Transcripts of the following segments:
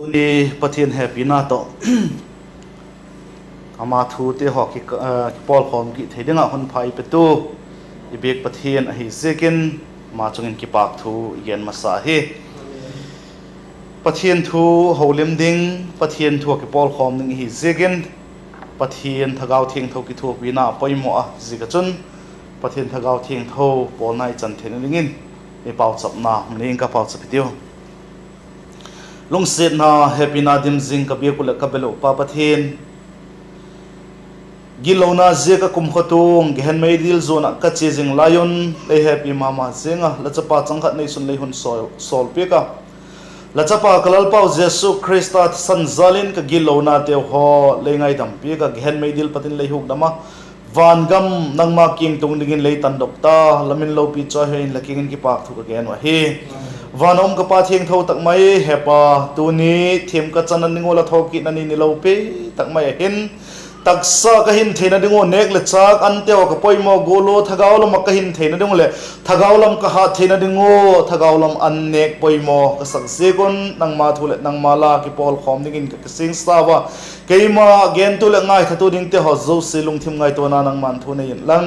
ตัวนี้ประเทศแฮปปี้นาโตอามาทูเตหอกกิปอลของกิเทดิงอ่ะคนไทยเป็นตู้อีเบกประเทศฮิเซกินมาจงเงินกิปากทูเย็นมาสาเหประเทศทูฮาวเลมดิงประเทศทูกิปอลของนึงฮิเซกินประเทศทากาวเทียงทูกิทูวินาไปหมอจิกจุนประเทศทากาวเทียงทูปอนายจันเทนนิงินไอเป่าจับนามันเองก็เป่าจับเดียวลงเสร็จนะแฮปปี้นาดิมซิงกับเบียกุลกับเบลปาประเทศกิโลนาเจก็คุมขตุงเห็นไม่ดิลโซนกัจเจจิงลายอนเลยแฮปปี้มามาเจงอ่ะแล้วจะปาจังขัดในส่วนเลยหุ่นโซลเปียกอ่ะแล้วจะปากลัลเป้าเยซูคริสต์สันซาลินกับกิโลนาเตียวหอเลยไงดำเปียกเห็นไม่ดิลปฏิเลยหุกดำอ่ะวันกำนังมากิงตรงนี้เลยตันดอกตาละมินโลปีจอยเห็นละกิงกิปากถูกแกนวะเฮวันอมกับปาเทียงเท่าตักไม่เฮปาตัวนี้เทียมกับจันนิงวลทอกินันนี่โลปีตักไม่เห็นตักซากหินเทนดิงวเนกเลจากอันเตียวกับปอยมอโกโลทากาวลมกับหินเทนดิงวเลทากาวลมกับหาเทนดิงวทากาวลมอันเนกปอยมอกับสักเซกุนนังมาทุเลนังมาลากิปอลคอมดิงินกับสิงสตาวะเกยมาเกนตุเลง่ายทัตุดิงเตหอโจเซลุงทิมง่ายตัวนังมันทุเนียนลัง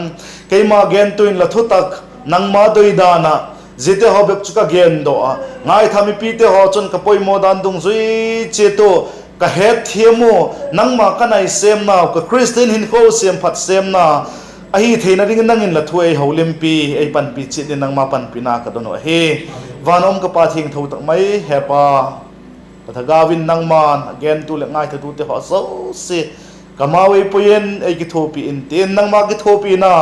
เกยมาเกนตุนละทุตักนังมาโดยดานะजिते हो बेक चुका गेन दो ngai thami pite ho chon ka poi mo dan dung zui cheto ka het thiemu nangma kanai sem na ka Khristian hin kho sem phat sem na a hi theina ring nangin la thuai holim pi ei pan pi chi din nangma pan pi na ka dono he vanom ka pa thing tho tak mai hepa pathagawin nangman again tu le ngai thu te ho so se kamawi poyen ei ki thopi in tin nangma ki thopi na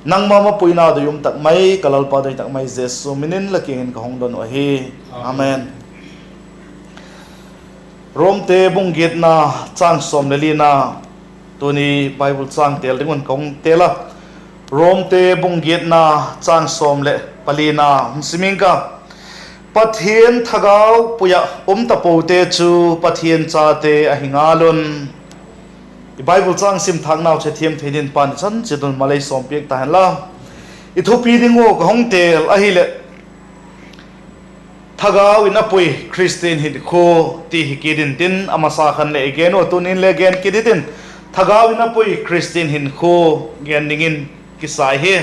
nang mama puina do yum tak mai kalal pa do tak mai jesu minin laking ka hongdon o hi amen rom te bung get na chang som lelina tuni bible chang tel dingon kong tela rom te bung get na chang som le palina simingka pathian thagau puya ta te chu pathian cha te a hingalon Bible chang sim thang naw che thiam thein pan chan chedon malai som pek ta han la I thu pi dingo ka hong tel a hi le thagau in apui Khristian hit kho ti hi kidin tin amasa khan le again o tunin le again kiditin thagau in apui Khristian hin kho gen dingin kisai he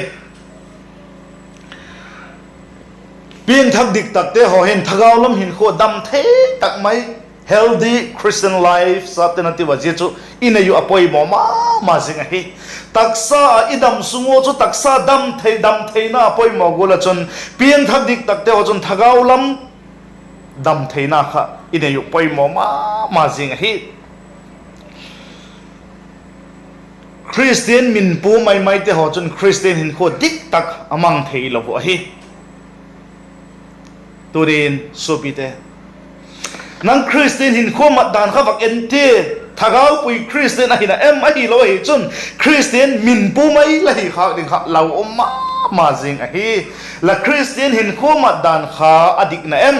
pin thak dik tak te ho hin thagau lam hin kho dam the tak mai healthy Christian life satena ti waje chu ina yu apoi mo ma jinga hi taksa idam sungo chu taksa dam thei na apoi mo gola chon pian thak dik tak te ho chon thagau lam dam thei na kha ina yu poi mo ma jinga hi Christian min pu mai te ho chon Christian hin kho dik tak amang thei lo hi turin supite nang Khristian hin kho mat dan kha vak ente thagau pui Khristian ahina em ahi lo hi chun Khristian min pu mai la hi kha ding kha lau om ma jing ahi la Khristian hin kho mat dan kha adik na em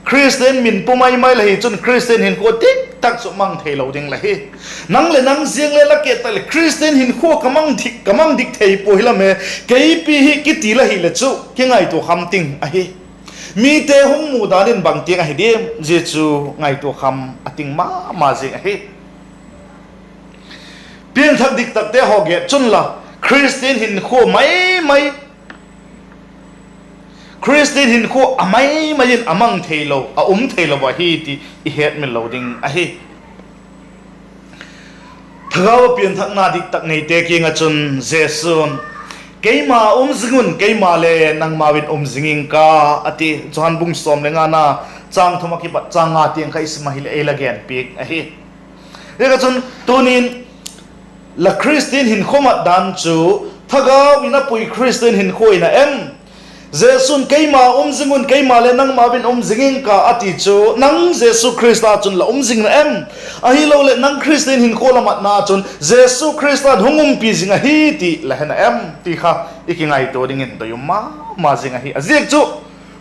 Khristian min pu mai la hi chun Khristian hin kho tik tak so mang thei lo ding la hi nang le nang jing le la ke ta le Khristian hin kho kamang dik thei po hi la me kei pi hi ki ti la hi le chu ki ngai to kham ting ahi mi te hung mu danin bang tiang a hidim jechu ngai to kham ating ma jing a hi pian thak dik tak te hoge chun la Christian hin kho mai Christian hin kho amai in amang theilo a theilo wa hi ti I het min loading a hi thagaw pian thak na dik tak nei te king a chun jesun keima zingun keima le nang mawin zinging ka ati johan bung som le nga na chang thoma ki bat changa tiang khai smahil elagen pik a hi ega chun tunin la Christian hin khoma dan chu thagau ina pui Christian hin khoina em jesun keima zingun keima le nang mawin zinging ka ati chu nang jesu Christa chun la zing na em a hi lo le nang Christian hin khola mat na chun jesu Christa hungum pi zinga hi ti la hena em ti kha ikingai to dingin to yuma ma zinga hi azek chu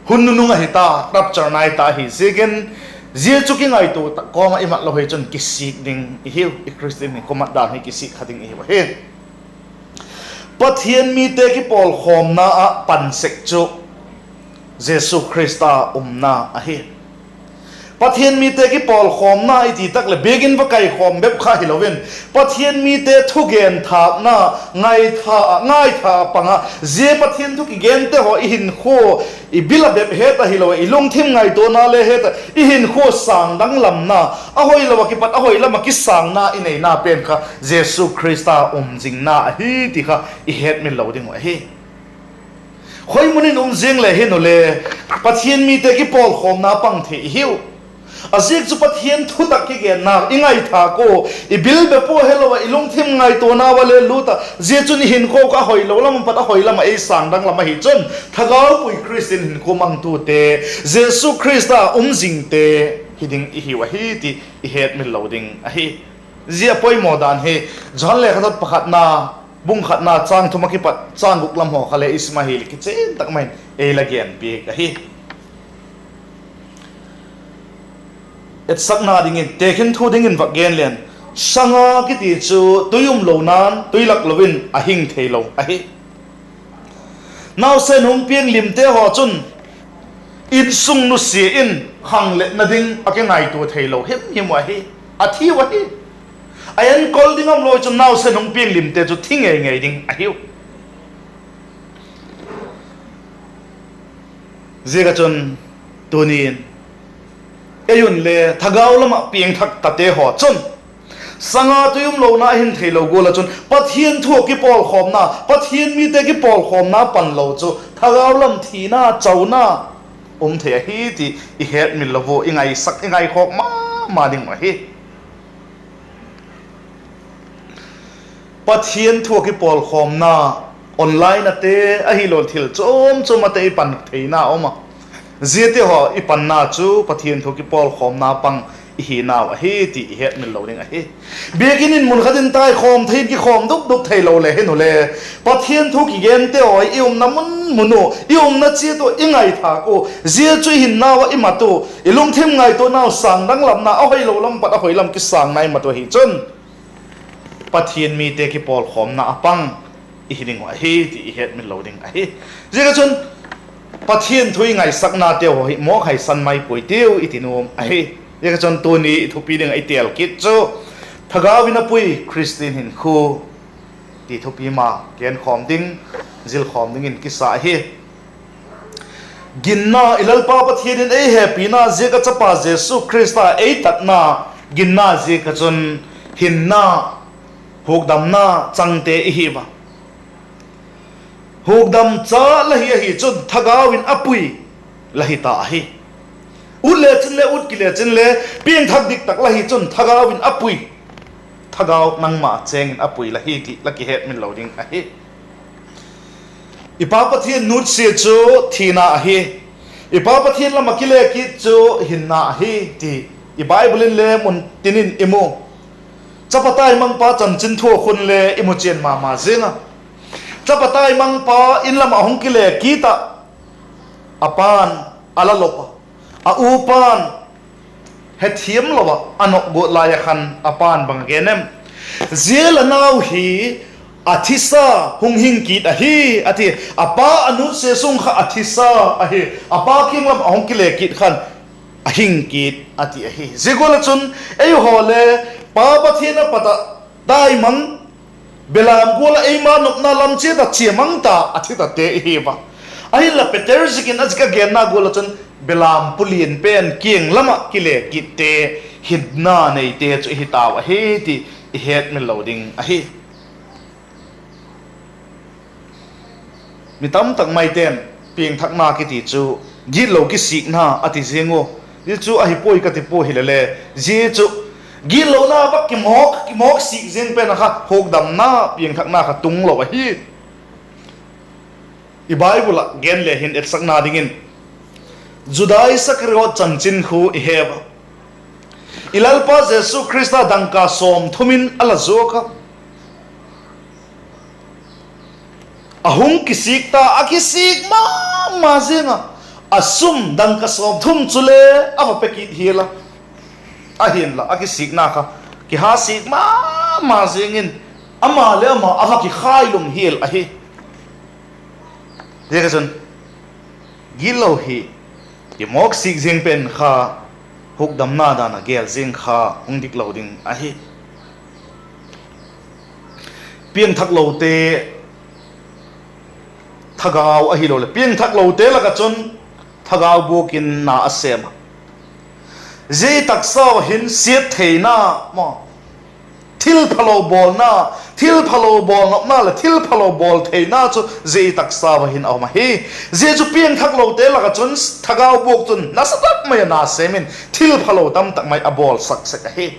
hunnununga hi ta rapture nai ta hi zegen zia chu ki ngai to ta ko ma imat lo he chun kisik ding I hi I Christian ni komat da hi kisik khating hi wa he pathian mi te ki pol khom na a pan sek chu jesu Christa na a hi pathian mi te ki pol khom na iti tak le begin va kai khom bep kha hiloven pathian mi te thu gen thak na ngai tha panga je pathian thu ki gen te ho hin kho I bila bep heta hilowa ilung thim ngai to na le heta I hin kho sang dang lam na ahoi lawa ki pat ahoi lama ki sang na inei na pen kha Jesu Christa jing na hi ti kha I het min lo ding wa hi khoi munin jing le hin ole pathian mi te ki pol khom na pang the hiu azik chu pathian thu tak ki gen na ingai tha ko I bil be po helowa ilung thim ngai to na wale luta je chun hin ko ka hoi lo lam pat hoi lam ei sang dang lam hi chun thagau pui Khristian hin ko mang tu te Jesu Christa jing te hiding hi wa hi ti I het min lo ding a hi zia poi modan he jon le khatot pakhat na bung khat na chang thuma ki pat chang buk lam ho khale Ismail ki chen tak main e la gen pi ka hi et sakna ding in tekin thu ding in va gen len sanga ki ti chu tuyum lo nan tuilak lovin a hing theilo a hi naw se num piang lim te ho chun in sung nu si in hang le na ding a ke ngai tu theilo hem wa hi a thi wa hi ayan kol ding am lo chu naw se nung piang lim te chu thing ngai ding a hiu zega chun tunin ayun le thagau lama piang thak tate ho chun sanga tuyum lo na hin thelo go la chun pathian thu ki pol khom na pathian mi te ki pol khom na pan lo chu thagau lam thina chauna the hi ti I het min lovo ingai sak ingai khok ma ding ma hi pathian thu ki pol khom na online ate a hi lol thil chom ate pan theina oma zete ho I pan na chu pathian thu ki pol khom na pang hi na wa he ti het min lo ding a he begin in mun khatin tai khom thein ki khom duk thei lo le he no le pathian thu ki gen te oi ium na muno ium na che to ingai tha ko zia chui hin na wa I ma to ilung them ngai to na sang dang lam na a hoi lo lam pat a hoi lam ki sang nai ma to hi chun pathian mi te ki pol khom na apang I hiding wa he ti het min lo ding a he zia chun pathian thui ngai sakna te ho hi mo khai san mai poi teu itinom a he ye chon tu ni thupi ding ai tel kit chu thagawina pui Khristian hin khu ti thupi ma ken khom ding zil khom ding in kisa hi ginna ilal pa pathian in ei happy na je ka chapa Jesu Christa ei tat na ginna je ka chon hinna hokdam na changte hi ba hokdam cha la hi chun thagawin apui la hi ta hi ule chin le ut kile chin le piang thak dik tak la hi chun thagawin apui thagaw nang ma cheng apui la hi ki la ki het min loading a hi ipa pathian nut se chu thina a hi ipa pathian la makile ki chu hinna a hi ti I bible le mun tinin imo chapatai mang pa chan chin thu khun le imu chen ma zenga chapatai mang pa in lam ahong kile kita apan ala lopa a upan hethiam lowa anok go la ya khan apan bang genem zela naw hi athisa hung hing kit a hi ati apa anu se sung kha athisa a hi apa king lam ahong kile kit khan a hing kit ati a hi zegola chun ei hole pa pathina pata dai mang belam gola ei ma nop na lam che ta chiamang ta athita te hi ba ai la peter zikin azka genna gola chun belam pulin pen kieng lama kile kitte hidna nei te chu hitaw a he ti het min loading a hi mitam tak mai ten pieng thak na ki ti chu gi lo ki sik na ati zengo ji chu a hi poi ka ti po hilale ji chu gi lo na ba ki mok sik zen pen kha hok dam na pieng thak na kha tung lo a hi I bible gen le hin et sak na dingin Judai sakriot chanchin khu iheba ilalpa Jesu Christa dangka som thumin ala zoka ahung kisik ta akisik ma zenga asum dangka som thum chule ava pekit hila ahin la akisik na kha ki hasik ma zengin ama le ama ava ki khailum hil ahi degason gilo hi ki mok sik jeng pen kha huk dam na da na gel zing kha hung dik lo ding a hi pieng thak lo te Thagau a hi lo le pieng thak lo te la ka chon Thagau bukin na asem zai taksa hin siat theina ma thil phalo bol na thil phalo bol ngop na la thil phalo bol theina chu zai taksa wa hin awma hi zai chu pieng thak lo te la ka chun Thagau buk chun na satak mai na semin thil phalo tam tak mai a bol sak sak hi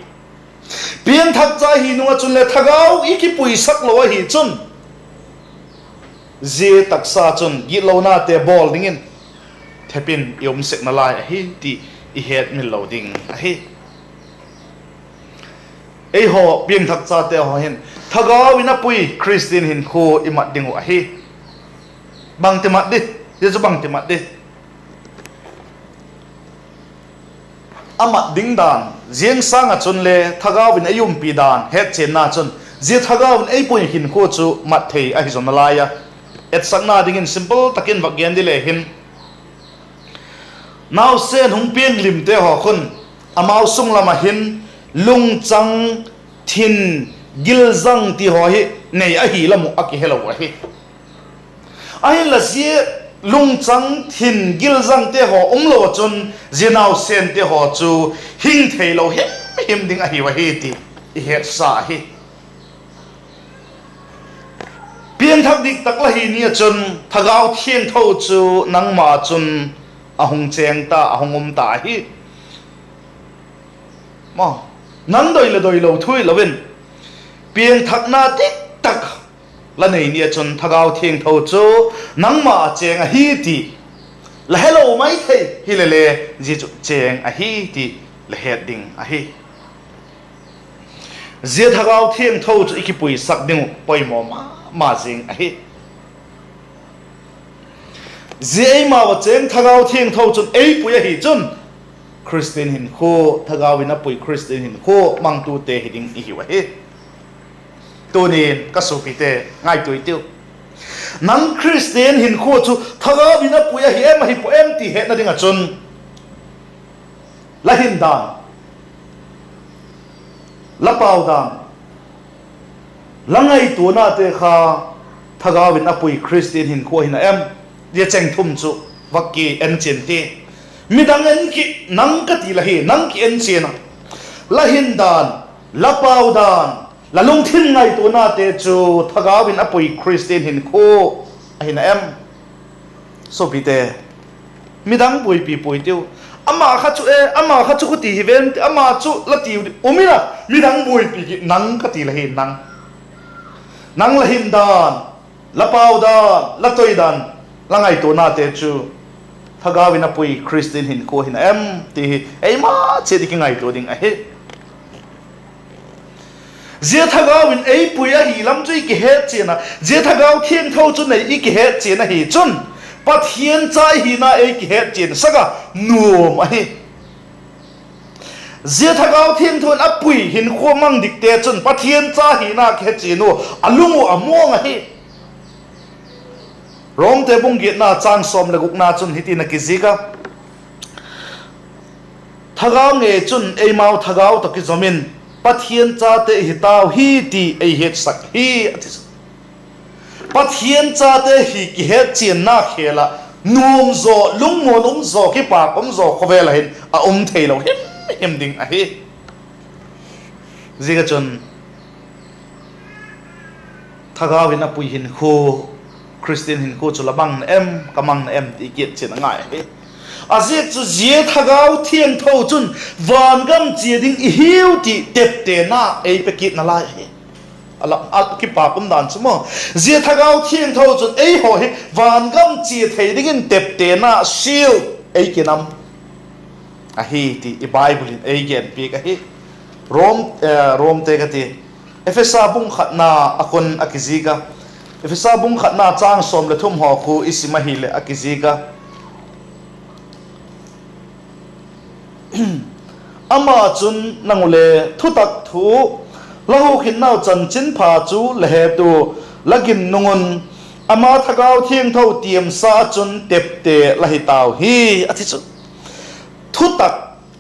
pieng thak cha hi nu chun le Thagau iki pui sak lo hi chun zai taksa chun gi lo na te bol dingin thepin yom sek na lai hi ti i het mi lo ding a hi ei ho pieng thak cha te ho hin Thagau ina pui Khristian hin khu imat ding a hi bang te mat di ye chu bang te mat di amat ding dan zieng sang a chun le Thagau in ayum pi dan het chen na chun je Thagau in ei pui hin khu chu mat thei a hi zon la ya et sang na ding in simple takin vak gen di le hin now sen hung pieng lim te ho khun amau sung lama hin lung chang thin gil zang ti ho hi nei a hi lamu a ki hello a hi ai la zie lung chang thin gil zang te ho lo chun zinau sen te ho chu hing thei lo him ding a hi wa hi ti i het sa hi pieng thak dik tak la hi ni chun Thagau thieng tho chu nang ma chun ahung cheng ta ahungum ta hi ma nang doi lo thui lovin pieng thak na tik tak la nei ni chun Thagau thieng tho chu nang ma cheng a hi ti la hello mai thei hi le ji chu cheng a hi ti la het ding a hi je Thagau thieng tho chu iki pui sak ding poi mo ma jing a hi zai ma wa cheng Thagau thieng tho chun ei pui a hi chun Khristian hin khu Thagau ina pui Khristian hin khu mang tu te hiding i hi wa hi tu ni ka su pi te ngai tui tiu nang Khristian hin khu chu Thagau ina pui a hi em hi po em ti he na ding a chun la hin dan la pau dan la ngai tu na te kha Thagau ina pui Khristian hin khu hin em dia cheng thum chu vakki en chen ti midang en ki nang ka ti la hi nang ki en chen la hin dan la pau dan la lung thin ngai tu na te chu Thagau in apui Khristian hin khu hin em so pi te midang pui pi pui tiu ama kha chu ku ti ven ama chu la ti umina midang pui pi nang ka ti la hi nang la hin dan la pau dan la toi dan la ngai tu na te chu Thagau in apui Khristian hin khu hin em ti ei ma che di ki ngai tu ding a he je Thagau in ei pui a hi lam chui ki he che na je Thagau thieng tho chu nei i ki he che na hi chun pathian chai hi na ei ki he chen saka nuam a hi je Thagau thieng thon apui hin khu mang dik te chun pathian cha hi na ke che nu alungu among a hi rom te bung giat na chang som le guk na chun hiti na kizika Thagau nge chun ei mau Thagau to ki zomin pathian cha te hitau hi ti ei het sak hi pathian cha te hi ki het chen na khela nuam zo lung zo ki pa kom zo khovel hin a thei lo hem ding a hi ziga chun Thagau in apui hin khu Khristian hin khu chu labang na em kamang na em ti kiet chen ngai he azet chu je Thagau thieng tho chun van gam che ding i hiu ti tep te na ei pe kit na lai he ala al ki pa kum dan chumo je Thagau thieng tho chun ei ho he van gam che thei ding in tep te na sil ei ki nam a hi ti i bible in ei gen pi ka hi rom te ka ti efesa bung khat na akon akizika efesa bung khat na chang som le thum ho khu isima hi le akizika ama chun nangule thu tak thu lahu khin nau chan chin pha chu le he tu lagin nungun ama Thagau thieng tho tiam sa chun tep te la hi tau hi athi chu thu tak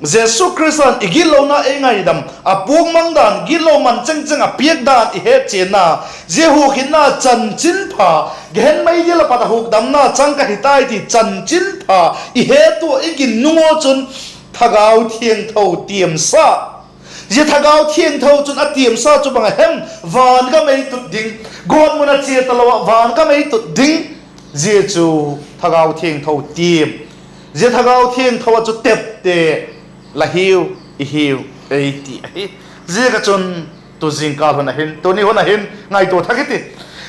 Jesu Khristian igilo na engai dam apung mangdan gilo man cheng cheng apiak dan I he chena jehu hinna chan chin pha gen mai dil pata huk dam na chang ka hitai ti chan chin pha I he to igin nungo chun thagau thieng tho tiam sa je thagau thieng tho chun a tiam sa chu bang hem van ka mai tu ding gon mun a che talo van ka mai tu ding je chu thagau thieng tho tiam je thagau thieng tho chu tep te la hiu I hiu ei ti je ka chun tu jing ka hona hin to ni hona hin ngai to thakiti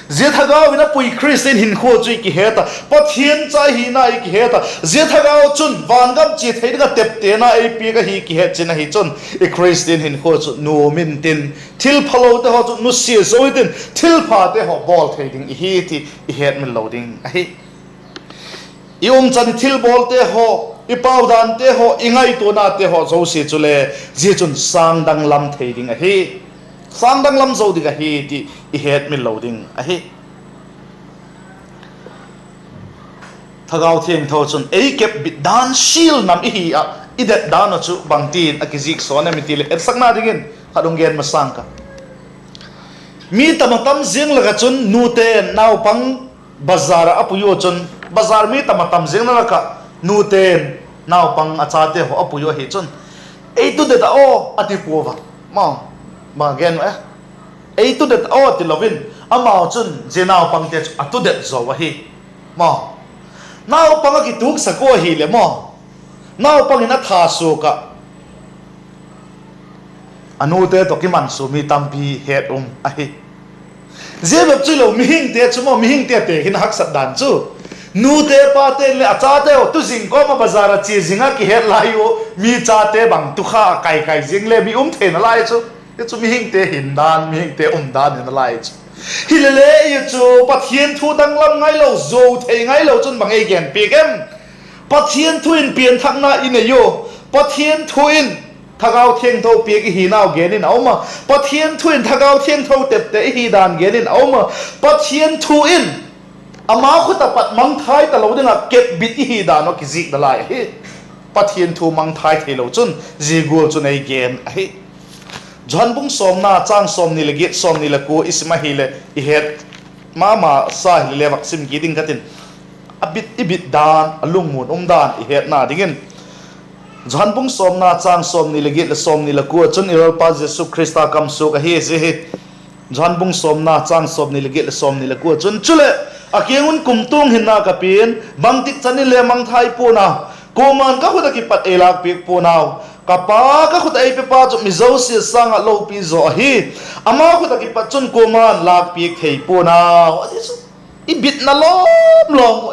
je thagau ina pui Khristian Hinkhua chui ki heta pathian cha hi na I ki heta je thagau chun van gam chi thei ga tep te na ei pi ga hi ki het chin hi chun I Khristian Hinkhua chu no min tin thil phalo te ho chu nu si so tin thil pha te ho bol thei ding I hi ti I het min loading I chan thil bol te ho I pau dan te ho ingai to na te ho zo si chule je chun sang dang lam thei ding a hi sang dang lam zo ding a hi ti I het min loading a hi thagau thieng tho chun ei kep bit dan shil nam I hi a I det dan chu bang tin a kizik so na mi ti le sak na dingin hadung gen ma sang ka mi tamatam jing laga chun nu te naw pang bazar apuyo chun bazar mi tamatam jing na ka nu ten naw pang achate ho apuyo hi chun ei tu de da o ati pova ma gen ei tu de o ati lovin amao chun je naw pang te atu de zo wa hi naw pang ki tuk sa ko hi le naw pang ina tha su ka anu te to ki man su mi tampi het a hi je bab chu lo mi hing te chu mo mi hing te hin hak sat dan chu nu te pa te le acha te o tu jing ko ma bazar chi jinga ki het lai o mi cha te bang tu kha kai kai jing le mi the na lai chu te chu mi hing te hin dan mi hing te dan na lai chu hi le le yu chu pathian thu dang lam ngai lo zo the ngai lo chun bang ei gen pi kem pathian thu in pian thak na in yo pathian thu in thagau thieng tho pi ki hi naw gen in auma pathian thu in thagau thieng tho tep te hi dan gen in auma pathian thu in ama khuta pat mang thai ta lo dinga kep bit hi da no ki zik da lai hi pathian thu mang thai thelo chun ji gol chun ei gen hi jan bung som na chang som ni le get som ni le ko isma hi le I het mama sa hi le vaksim ki ding katin abit ibit dan alung mun dan I het na dingin jan bung som na chang som ni le get le som ni le ko chun irol pa Jesu Krista kam su ka hi je hi jan bung som na chang som ni le get le som ni le ko chun chule akiangun kumtung hinna kapin bangtik chani le mang thai po na koman ka khuda ki pat elak pik po naw kapa ka khuda ei pe pa chu mi zo si sanga Lopi zo hi ama khuda ki pat chun koman lak pik thei po naw I bit na lom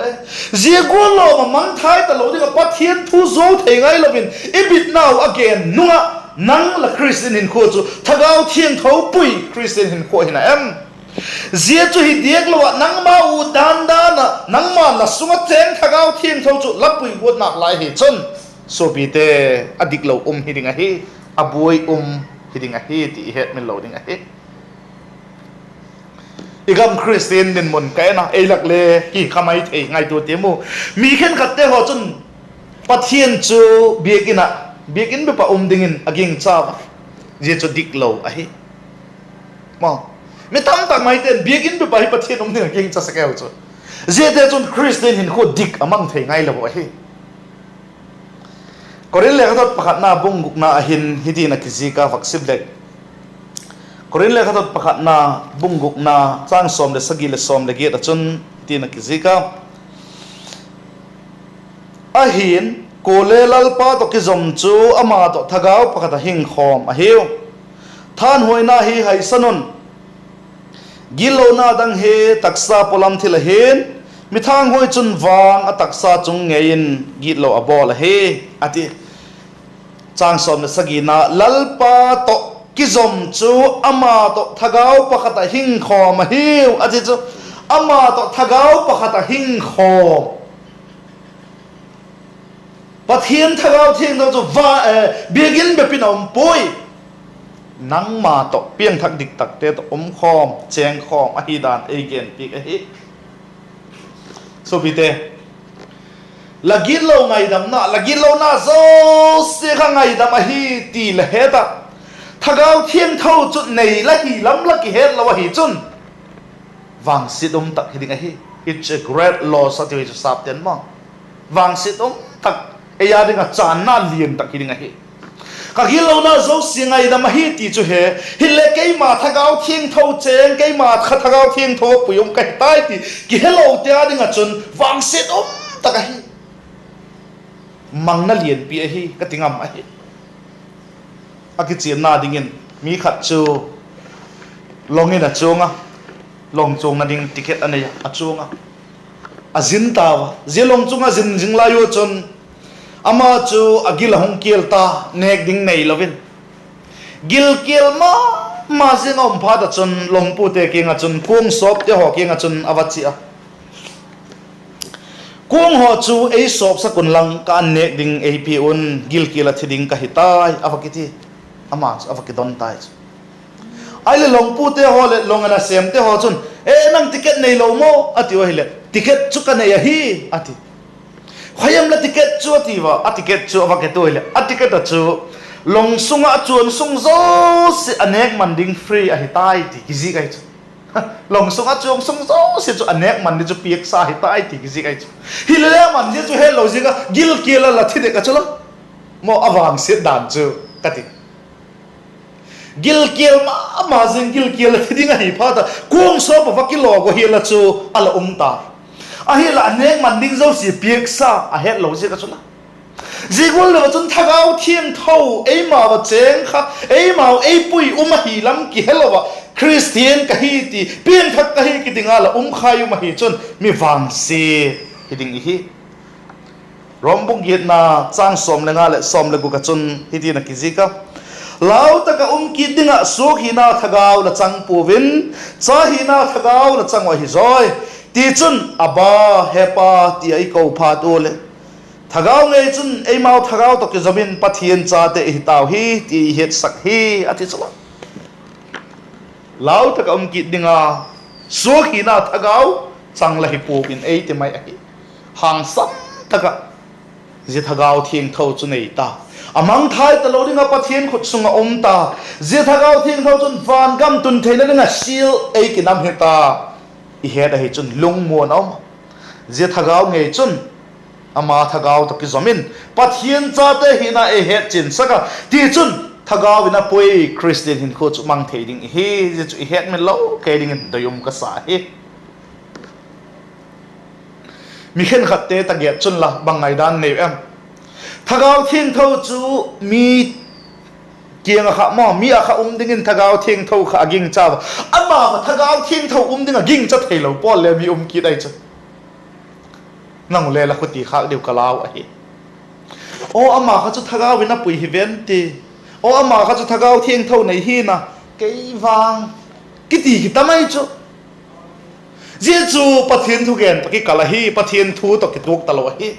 je go lo mang thai ta lo ding pathian thu zo thei ngai lovin I bit now again nunga nang la Khristian Hinkhua chu thagau thieng tho pui Khristian Hinkhua hina je chu hi diek lo nang ma u dan na nang ma la sunga cheng thagau thieng tho chu lapui gut nak lai hi chun so bi te adik lo hidinga hi aboi hidinga hi ti het min lo dinga hi igam Khristian din mon kai na ei lak le ki khamai thei ngai tu te mu mi khen khat te ho chun pathian chu biekina biakin be pa dingin aging cha je chu dik lo a hi me tam tak mai ten biakin be pa hi pathian ding aging cha sakeu chu je te chun Khristian Hinkhua dik amang thei ngai lo a hi korin le khatot pakhat na bung guk na ahin hiti na kizika vaksib le korin le khatot pakhat na bung guk na chang som le sagi le som le ge ta chun hiti na kizika ahin kole lalpa to ki zom chu ama to thagau pakhat hing khom a hiu than hoina hi hai sanon gilo na dang he taksa polam thil hin mithang hoi chun wang a taksa chung ngein gilo abol he ati chang som na sagi na lalpa to ki zom chu ama to thagau pakhat hing khom a hiu ati chu ama to thagau pakhat hing khom pathian thagau thieng do chu va biagin be pinom poi nang ma to piang thak dik tak te to khom cheng khom a hi dan again pik a hi so bite lagi lo ngai dam na lagi lo na zo se kha ngai dam a hi ti la he ta thagau thiang thau chu nei la hi lam la ki het lo hi chun wang sidum tak hiding a hi it's a great loss at you sap ten ma wang sidum tak e ya ding a chan na lien tak hiding a hi ka hi lo na zo si ngai dam a hi ti chu he hi le ke ma thagau thiang thau cheng ke ma kha thagau thiang tho puyum kai tai ti ki hello te a ding a chun wang sidum tak a hi mang na lien pi a hi ka tingam a hi a ki chin na ding in mi khat chu longin a chunga long chung na ding ticket ane a chunga a zin ta wa zelong chunga zin jing la yo chon ama chu agil hong kel ta nek ding nei lovin gil kel ma zin om pha da chon long pu te king a chun kung sop te ho king a chun awachi a kung ho chu ei sop sa kun lang ka nek ding ap un gil kel a thiding ka hitai awakiti ama awakidon tai ai le long pu te ho le long ana sem te ho chun e nang ticket nei lo mo ati wa hile ticket chu ka nei hi ati khoyam la ticket chu ati wa a ticket chu wa ke to hile a ticket chu long sunga chuan sung zo se anek manding free a hi tai ti kizi kai chu long sunga chuang sung zo se chu anek man ni chu piek sa hi tai ti kizi kai chu hile man ni chu he lo jinga gil kela la thi de ka chulo mo awang se dan chu kati gil kiel ma zin gil kiel thiding a hi pha ta kung so pa vakilo go hi la chu ala ta a hi la nek man ding zo si piek sa a het lo se ka chuna jigol lo chun thagau thiang thau ei ma wa cheng kha ei ma ei pui hi lam ki hello wa Khristian ka hi ti pian thak ka hi ki dinga la khai ma hi chun mi wang se hiding hi rombung yet na chang som le nga le som le gu ka chun hi ti na ki zika lau taka ki dinga su hi na thagau la chang puvin cha hi na thagau la chang wa hi zoi ti chun aba hepa ti ai ko pha tu le thagau ngei chun ei mau thagau to ki zamin pathian cha te hi taw hi ti het sak hi ati chula lau taka ki dinga su hi na thagau chang la hi puvin ei ti mai hi hang sam taka je thagau thieng thau chu nei ta amang thai ta lo dinga pathian khut sunga ta je thagau thieng thau chun van gam tun theina dinga sil ei ki nam heta i he da hi chun lung mo na je thagau ngei chun ama thagau to ki zomin pathian cha te hi na e he chin saka ti chun thagau ina poi Khristian hin khu chu mang thei ding hi je chu i het me lo ke ding doyum ka sa hi mi khen khat te ta ge chun la bangai dan nei em thagau thieng thau chu mi kiang a kha mo mi a kha ding in thagau thieng thau kha ging cha ama thagau thieng thau ding a ging cha theilo pol le mi ki dai cha nang le la khuti kha deu kalau a hi o ama kha chu thagau wina pui hi ven ti o ama kha chu thagau thieng thau nei hi na kei wang ki ti ki tamai chu je chu pathian thu gen ki kala hi pathian thu to ki tuk talo hi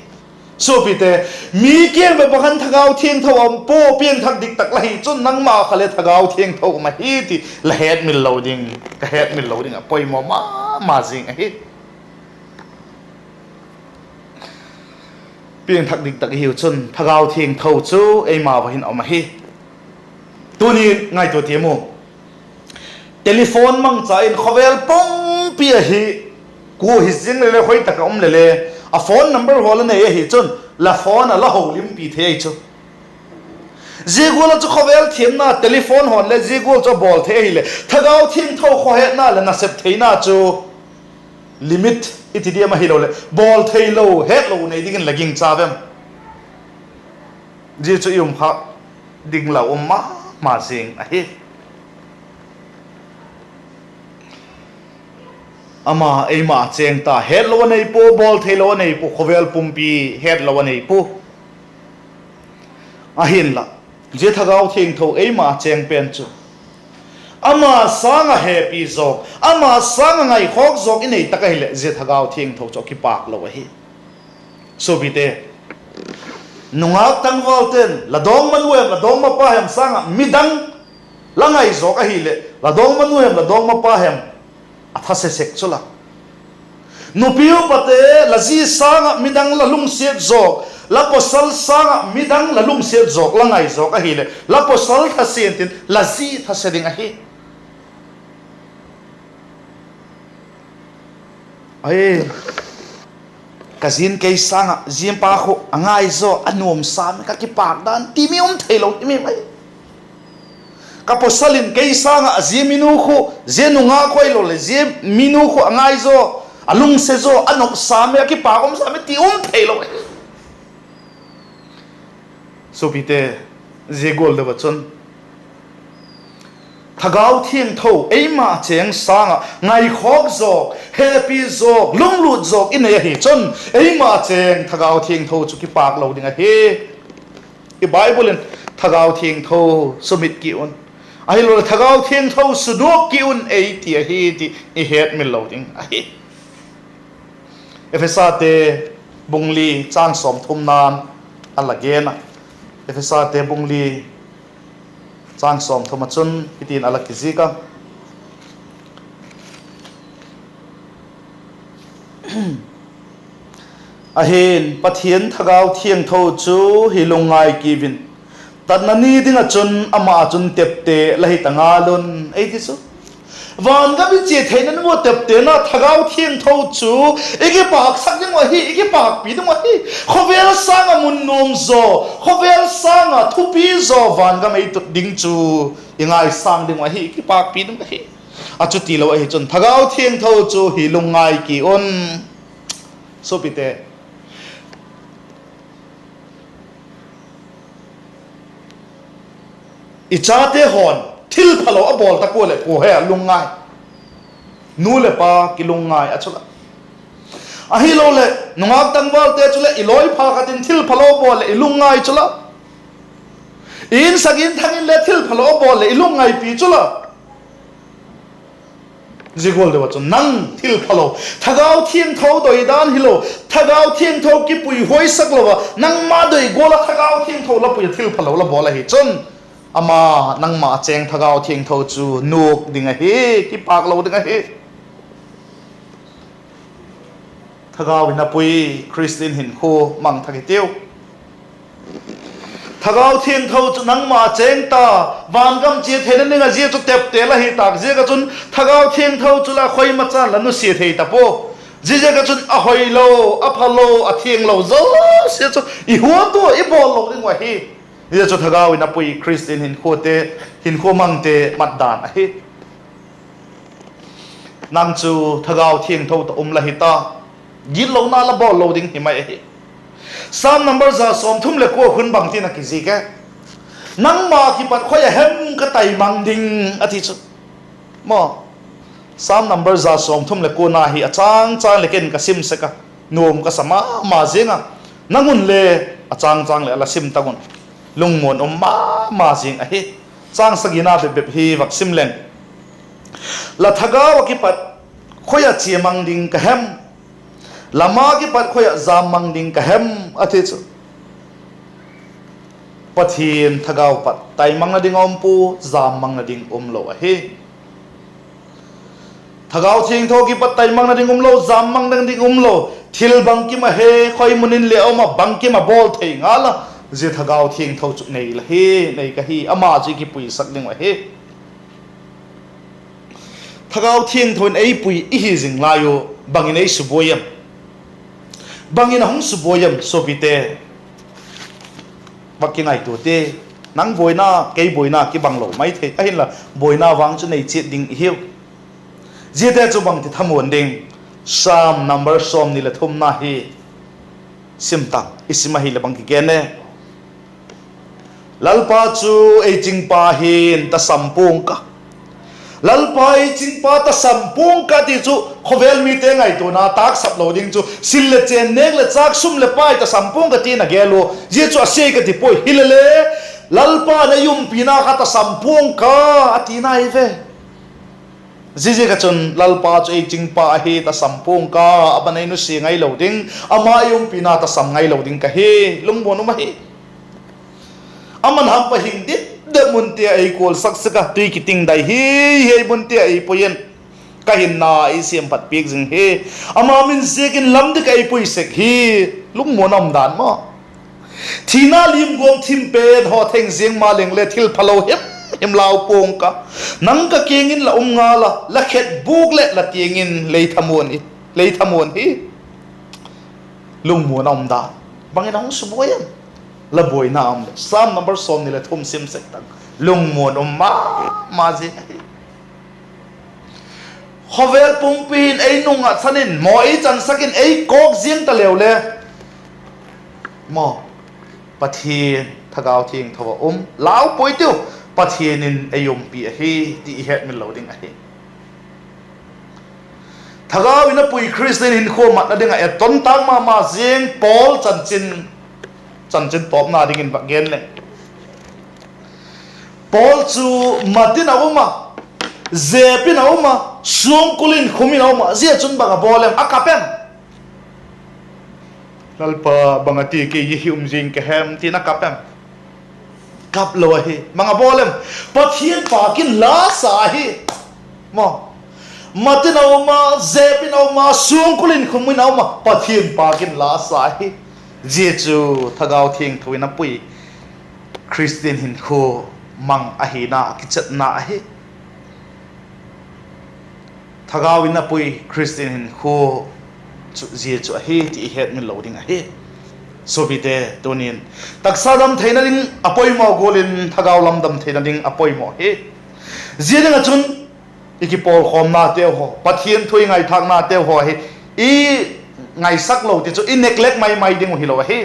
so pite mi kiang be bakhan thagau thieng thau am po pian thak dik tak lai chun nang ma khale thagau thieng thau ma hi ti la het mil loading ka het mil loading a poi mo ma jing a hi pian thak dik tak hi chun thagau thieng thau chu ei ma wa hin am hi tu ni ngai to tiemo telephone mang cha in khovel pong pi hi ku hi jing le khoi tak om le a phone number hol ne hi chun la phone la ho lim pi the chu jigol chu khovel thim na telephone hon le jigol chu bol the hi le thagau thim tho kho he na le na sep theina chu limit itidia ma hi lo le bol thei lo het lo nei ding laging chawem ji chu yum kha ding la ma sing a hi ama ei ma cheng ta het lo nei po bol thei lo nei po khovel pumpi het lo nei po a hin la je thagau theng tho ei ma cheng pen chu ama sanga happy zok ama sanga ngai khok zok inei takai le je thagau theng tho cho ki pak lo hi so bi te nungak tang volten la dong manuem la dong ma pa hem sanga midang langai zok a hi le la dong manuem la dong ma pa hem athase sek chula nupiu pate lazi sanga midang la lung siat zok la posal sanga midang la lung siat zok la ngai zok a hi le la posal tha sentin lazi tha seding a hi ai kazin kei sanga zim pa kho angai zo anom sam ka ki pak dan timium thailo timi mai ka posalin kei sanga ziminu kho zenunga khoilo le zim minu kho angai zo alung se zo anok sam ki pakom sam ti thailo so bite zegol de bachon thagau thieng tho eima cheng sanga ngai khok zo happy zo lunglut zo in ya hi chon eima cheng thagau thieng tho chu ki pak lo ding a he i bible in thagau thieng tho sumit ki un ai lo thagau thieng tho sudok ki un ei ti a hi ti i het mil lo ding a hi efesate bungli chang som thum nan alagena efesate bungli chang som thoma chun itin alak kizika ahin pathian thagau thieng tho chu hilungai kivin tanani dinga chun ama chun tepte lahi tangalun ei ti chu van ga bi che thainan mo tepte na thagau thieng tho chu ege pak sak ding wa hi ege pak pi ding wa hi khovel sanga mun nom zo khovel sanga thupi zo van ga mai tu ding chu ingai sang ding wa hi ege pak pi ding wa hi achu ti lo hi chun thagau thieng tho chu hi lungai ki on so pite ichate hon thil phalo a bol ta ko le ko he lungai nu le pa ki lungai achula a hi lo le nungak tangwal te chule iloi pha khatin thil phalo bol le ilungai chula in sagin thangin le thil phalo bol le ilungai pi chula zigol de wachon nang thil phalo thagau thieng tho doi dan hilo thagau thieng tho ki pui hoi sak lo nang ma doi gola thagau thieng tho la pui thil phalo la bol la hi chon ama nang ma cheng thagau thieng tho chu nuk dinga hi ki pak lo dinga hi thagau ina pui Khristian Hinkhua mang thagi tiu thagau thieng tho chu nang ma cheng ta van gam che thena ninga je chu tep te la hi tak je ga chun thagau thieng tho chu la khoi ma cha lanu se thei ta po je ga chun a hoi lo a phalo a thieng lo zo se chu I huwa to I bol lo ding wa hi ye chu thagau ina pui Khristian Hinkhua te Hinkhua mang te mat dan a hi nang chu thagau thieng tho ta la hi ta gil lo na la bol lo ding hi mai hi Psalm number za som thum le ko khun bang tin a ki ji ke nang ma ki pat khoya hem ka tai mang ding athi chu mo Psalm number za som thum le ko na hi achang chang le ken ka sim se ka nom ka sama ma zinga nangun le achang chang le ala sim tagun lungmon ma jing a hi chang sagina be hi vak sim len la thagau ki pat khoya chi mang ding ka hem lama ki pat khoya zam mang ding ka hem athi chu pathian thagau pat tai mang na ding om pu zam mang na ding lo a hi thagau thieng tho ki pat tai mang na ding lo zam mang na ding lo thil bang ki ma he khoi munin le oma bang ki ma bol thei ngala je thagau thieng tho chu nei la he nei ka hi ama ji ki pui sak ding wa he thagau thieng thon ei pui I hi jing la yo bangin ei suboyam bangin hong suboyam sobite bakingai to te nang boina kei boina ki banglo mai the ahin la boina wang chu nei chet ding hiu je te chu bang ti thamon ding Psalm number som ni la thum na hi simta isima hi la bang ki gene lalpa chu ei chingpa hin ta sampung ka lalpa ei chingpa ta sampung ka ti chu khovel mi te ngai to na tak sap lo ding chu sil le chen nek le chak sum le pai ta sampung ka ti na gelo je chu ase ka ti poi hilale lalpa na yum pina ka ta sampung ka ati na I ve je ka chun lalpa chu ei chingpa hi ta sampung ka abanai nu si ngai lo ding ama yum pina ta sam ngai lo ding ka he lungbo nu ma hi aman ham pa hingdit de muntia ai kol saksaka tui kiting dai hi muntia ai poyen kahin na isiam pat pik jing he ama min zekin lam de kai pui sek hi lung mo nam dan ma thina lim gom thim pe ho theng jing ma leng le thil phalo hem lao pong ka nang ka kengin la nga la khet buk le la tiengin le thamon hi lung mo nam da bangin ang suboyan la boy nam sam number som ni le thum sim sek tak lung mo nom ma ji hovel pung pin ei nunga sanin mo ei chan sakin ei kok jing ta lew le mo pathian thagau thing thawa lao poitu pathianin ayum pi hi ti het min loading a hi thagau ina pui Khristian Hinkhua mat na dinga e ton tang ma jing Paul chan chin top na ding in bagen le Paul chu matin awuma zepin awuma suang kulin khumin awuma zia chun banga bolem akapem lalpa bangati ke yihum jing ke hem tina kapem kap lo hi mga bolem pathian pakin la sa hi mo matin awuma zepin awuma suang kulin khumin awuma pathian pakin la sa hi zia chu thagau thing thuina pui Khristian Hinkhua mang ahina kichat na hi thagau ina pui Khristian Hinkhua chu zia chu hi ti het min loading a hi so bite tonin taksa dam theina ding apoi mo golin thagau lam dam theina ding apoi mo hi zia ding achun iki pol khom na te ho pathian thui ngai thak na te ho hi i ngai sak lo ti chu in neglect mai ding hi lo hi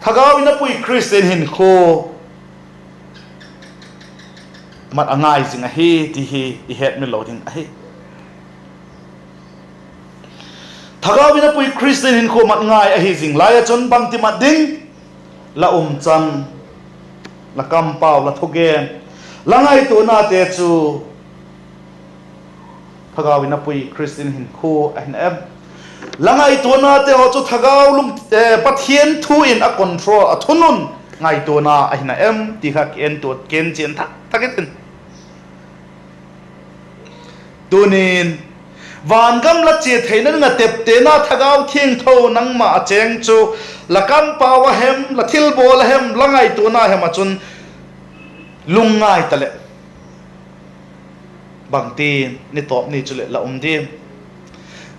thagau ina pui Khristian Hinkhua mat angai jing a hi ti hi i het min loading a hi thagau ina pui Khristian Hinkhua mat ngai a hi jing lai chon bang ti mat ding la chan la kam pau la thogen la ngai tu na te chu thagau ina pui Khristian Hinkhua a hin em la ngai tu na te ho chu thagau lum pathian thu in a control a thunun ngai tu na a hin em ti kha ken tu ken chen taketin tunin van gam la che theina nga tep te na thagau thing tho nang ma cheng chu la kan pawa hem la thil bol hem la ngai tu na hem achun lungai tale bang tin ni top ni chule la dim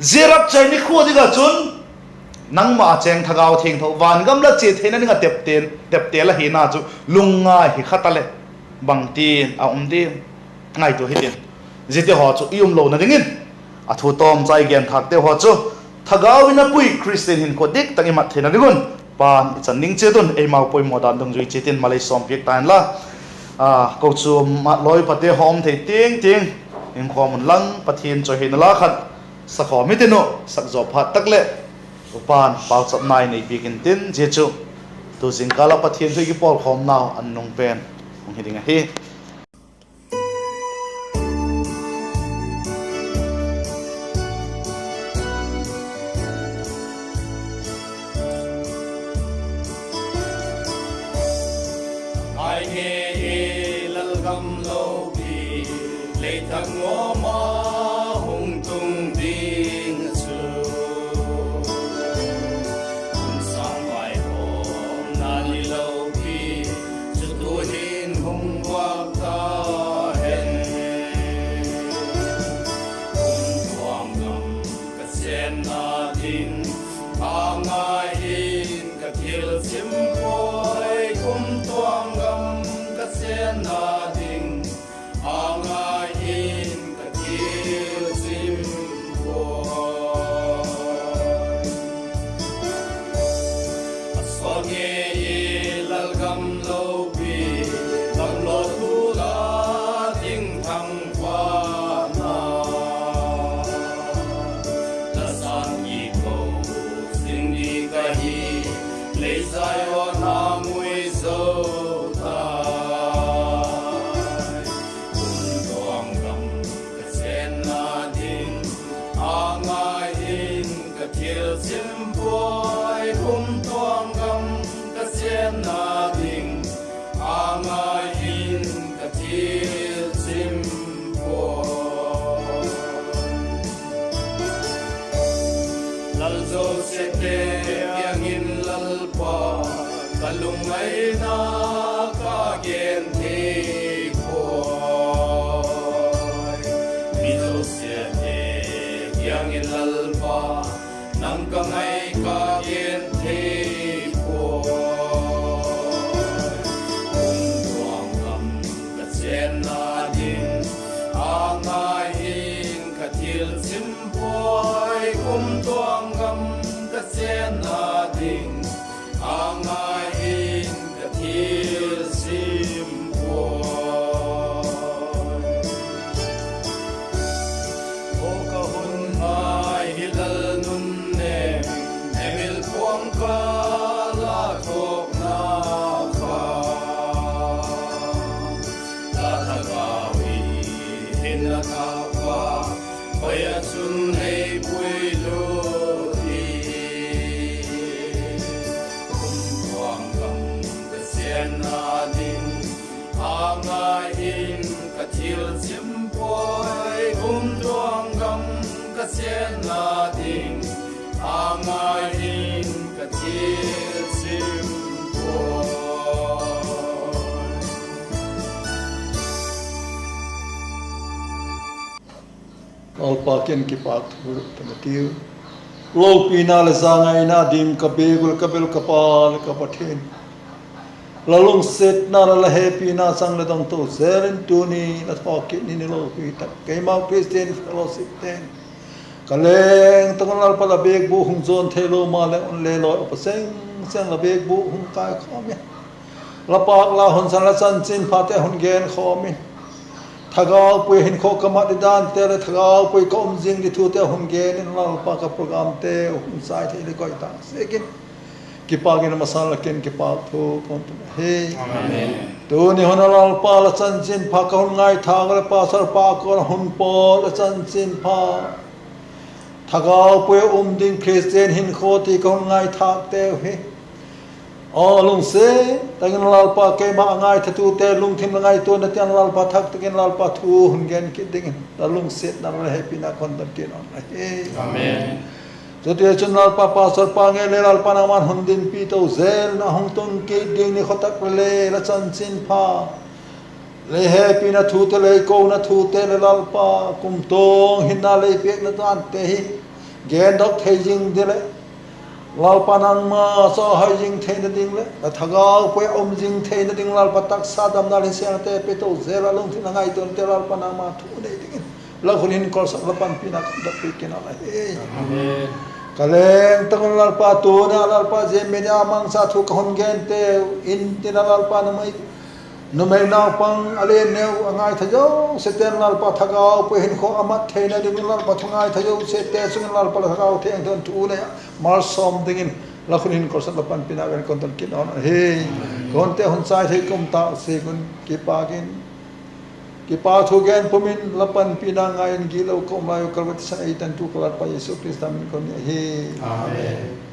zerap chai ni khu diga chun nang ma cheng thagau thing tho van gam la che theina nga tep te la hi na chu lungai hi khatale bang tin a dim ngai tu hi tin zite ho chu ium lo na dingin a thu tom chai gen thak te ho chu thagau ina pui Khristian Hinkhua dik tangi mat thena digun pan chan ning che tun e mau poi modan dong jui chetin malai som pek tan la ko chu ma loi pate hom thei ting Hinkhua mun lang pathin choi hin la khat sa kho mi tinu sak zo phat tak le pan pau chap nai nei pikin tin je chu tu jing kala pathin thoi ki pol khom naw an nong pen ong hidinga hi Lopi, lê thang ma hung tung ding su. Sang vai hom na li Lopi, chu tu hin hung wa ta hen. Hung tuang gam ka sen na din, angai in ka thil sim poi. Hung tuang gam ka sen na lung ngai na ka gen the khoi mi lo se e yang in lal pa nang ka ngai ka gen the Alpakin kipat tamatiu Lopi na lazangai na dim kabegul kabel kapal kapatin lalung set na lalahepi na sang ladang to zeren tuni na pocket ni Lopi tak kaimau Khristian fellowship ten kaleng tangal pala beg bu hung zon thelo male on le lo paseng sang la beg bu hung kai khawm lapak la hon san la san chin phate hon gen khawm Thagau pui Hinkhua kamat di dan tere Thagau pui kaum jing di tu te hun gen in lalpa ka program te hun sai te ile koi ta sekin kipagin masala ken kipak thu kon he amen tu ni hon lalpa la chan chin pha ka hun ngai thang le pa sar pa ko hun po la chan chin pha Thagau pui ding Khristian Hinkhua ti ko ngai thak te he lung se tagin lalpa ke ma ngai thatu te lung thim ngai to na tian lalpa thak tagin lalpa thu hun gen ki ding la lung set na le happy na kon tan kin on amen so te chun lalpa pa sar pa nge le lalpa na man hun din pi to zel na hong ton ke ding ni khotak le la chan chin pha le happy na thu te le ko na thu te le lalpa kum tong hin na le pek na tan te hi gen dok thei jing de le lalpa nang ma so hai jing the na ding le Thagau pui jing the na ding lalpa tak sa dam na le siang te pe to zela long thin ngai ton te lalpa nang ma thu nei ding la khunin kor sa lapan pina da pe ken ala he amen kaleng tang lalpa tu na lalpa je me na mang sa thu khon gen te in te na lalpa na mai no mai na pang ale ne angai thajo seten lalpa Thagau pui Hinkhua amat the na ding lalpa thungai thajo se te sung lalpa Thagau the ang ton tu ne mar som dingin la khunin kor sa lapan pina gan kon ton kin on he kon te hun sai the kum ta se kun ki pa thu gen pumin lapan pina ngai gi lo ko mai kalwat sa itan tu kalat pa Yesu Kristus min kon he amen